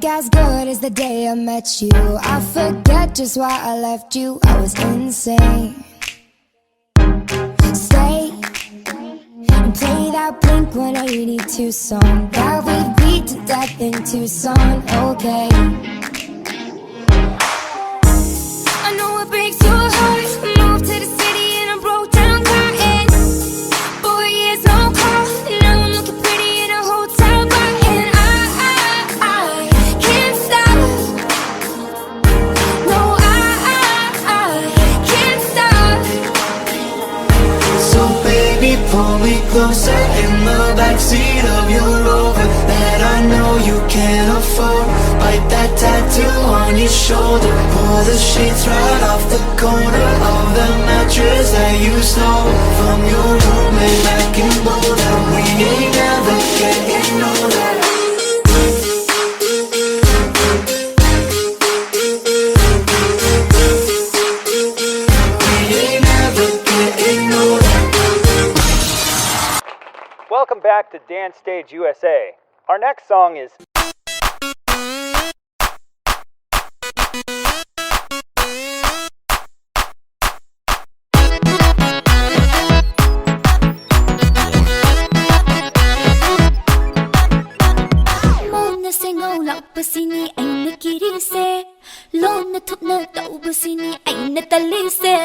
as good as the day I met you. I forget just why I left you. I was insane. Stay and play that Blink 182 song that we beat to death in Tucson. Okay, I know it breaks your heart. Moved to the city and I broke down crying. 4 years no call, now I'm looking pretty in a hotel bar. And I can't stop. No, I can't stop. So baby, pull me closer in the backseat of your Rover that I know you can't afford. Bite that tattoo on your shoulder. Pull the sheets right off the corner of the mattress that you stole from your roommate back in Boulder. We ain't never getting older. Welcome back to Dance Stage USA. Our next song is Sini ay nakirise, lo na thuk na tau ba sini ay natalise.